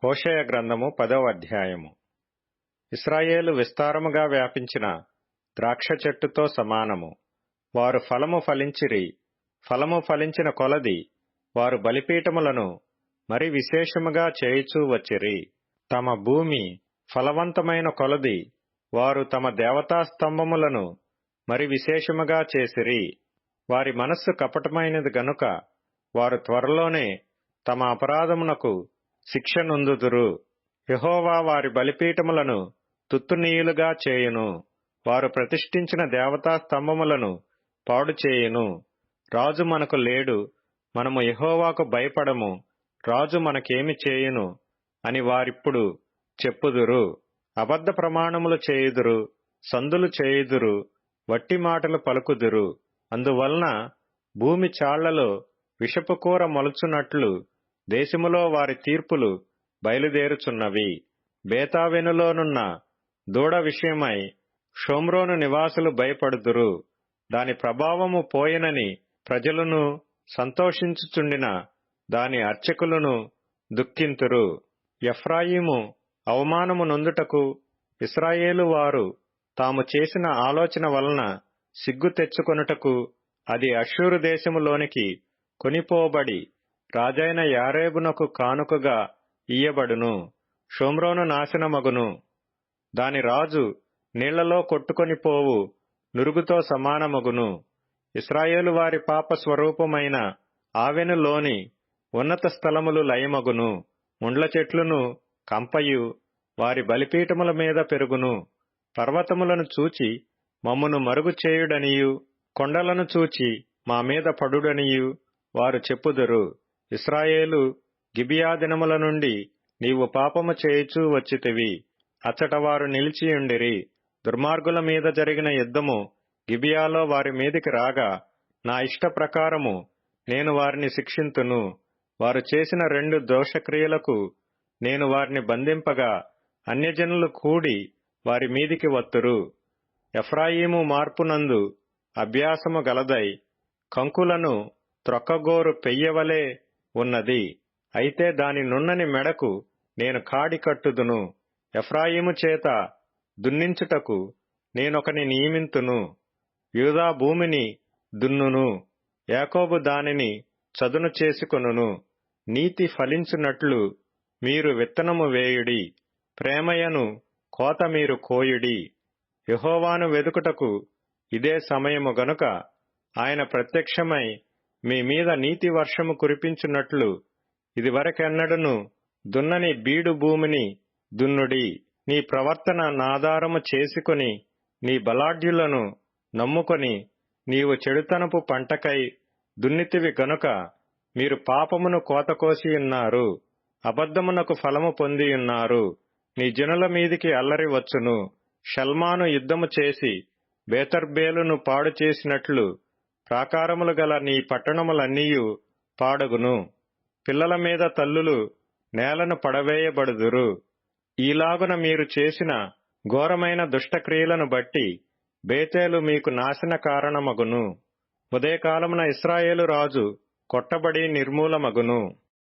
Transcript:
హోషేయ గ్రంథము 10వ అధ్యాయము. ఇశ్రాయేలు విస్తారముగా వ్యాపించిన ద్రాక్ష చెట్టుతో సమానము. వారు ఫలము ఫలించిరి. ఫలము ఫలించిన కొలది వారు బలిపీఠములను మరి విశేషముగా చేయుచూ వచ్చిరి. తమ భూమి ఫలవంతమైన కొలది వారు తమ దేవతా స్తంభములను మరి విశేషముగా చేసిరి. వారి మనస్సు కపటమైనది గనుక వారు త్వరలోనే తమ అపరాధమునకు శిక్ష నొందుదురు. యెహోవా వారి బలిపీఠములను తుత్తునీయులుగా చేయును. వారు ప్రతిష్ఠించిన దేవతా స్తంభములను పాడు చేయును. రాజు మనకు లేడు, మనము యెహోవాకు భయపడము, రాజు మనకేమి చేయును అని వారిప్పుడు చెప్పుదురు. అబద్ధ ప్రమాణములు చేయుదురు, సందులు చేయుదురు, వట్టి మాటలు పలుకుదురు. అందువలన భూమి చాళ్లలో విషపుకూర మొలుచున్నట్లు దేశములో వారి తీర్పులు బయలుదేరుచున్నవి. బేతావెనులోనున్న దూడ విషయమై షోమ్రోను నివాసులు భయపడుదురు. దాని ప్రభావము పోయెనని ప్రజలను సంతోషించుచుండిన దాని అర్చకులను దుఃఖింతురు. ఎఫ్రాయిము అవమానము నొందుటకు ఇశ్రాయేలు వారు తాము చేసిన ఆలోచన వలన సిగ్గు తెచ్చుకొనుటకు అది అష్షూరు దేశములోనికి కొనిపోబడి రాజైన యారేబునకు కానుకగా ఇయ్యబడును. షోమ్రోను నాశనమగును. దాని రాజు నీళ్లలో కొట్టుకొనిపోవు నురుగుతో సమానమగును. ఇశ్రాయేలు వారి పాప స్వరూపమైన ఆవెనులోని ఉన్నత స్థలములు లయమగును. ముండ్ల చెట్లును కంపయు వారి బలిపీఠముల మీద పెరుగును. పర్వతములను చూచి మమ్మును మరుగు చేయుడనియు, కొండలను చూచి మా మీద పడుడనియు వారు చెప్పుదురు. ఇశ్రాయేలు, గిబియా దినముల నుండి నీవు పాపము చేయుచూ వచ్చితివి. అచ్చట వారు నిలిచియుండిరి. దుర్మార్గుల మీద జరిగిన యుద్ధము గిబియాలో వారి మీదికి రాగా నా ఇష్ట ప్రకారము నేను వారిని శిక్షింతును. వారు చేసిన 2 దోషక్రియలకు నేను వారిని బంధింపగా అన్యజనులు కూడి వారి మీదికి వత్తురు. ఎఫ్రాయిము మార్పునందు అభ్యాసము గలదై కంకులను త్రొక్కగోరు పెయ్యవలే ఉన్నది. అయితే దాని నున్నని మెడకు నేను కాడి కట్టుదును. ఎఫ్రాయిము చేత దున్నించుటకు నేనొకని నియమింతును. యూదా భూమిని దున్నును, యాకోబు దానిని చదును చేసుకొనును. నీతి ఫలించునట్లు మీరు విత్తనము వేయుడి, ప్రేమయను కోత మీరు కోయుడి. యెహోవాను వెదుకుటకు ఇదే సమయము గనుక ఆయన ప్రత్యక్షమై మీ మీద నీతి వర్షము కురిపించున్నట్లు ఇదివరకెన్నడను దున్నని బీడు భూమిని దున్నుడి. నీ ప్రవర్తన నాధారము చేసుకొని నీ బలాఢ్యులను నమ్ముకొని నీవు చెడుతనపు పంటకై దున్నితివి గనుక మీరు పాపమును కోతకోసియున్నారు, అబద్ధమునకు ఫలము పొందియున్నారు. నీ జనుల మీదికి అల్లరి వచ్చును. షల్మాను యుద్ధము చేసి బేతర్బేలును పాడు చేసినట్లు ప్రాకారములు గల నీ పట్టణములన్నీయు పాడగును. పిల్లల మీద తల్లులు నేలను పడవేయబడుదురు. ఈలాగున మీరు చేసిన ఘోరమైన దుష్టక్రియలను బట్టి బేతేలు మీకు నాశన కారణమగును. ఉదయకాలమున ఇశ్రాయేలు రాజు కొట్టబడి నిర్మూలమగును.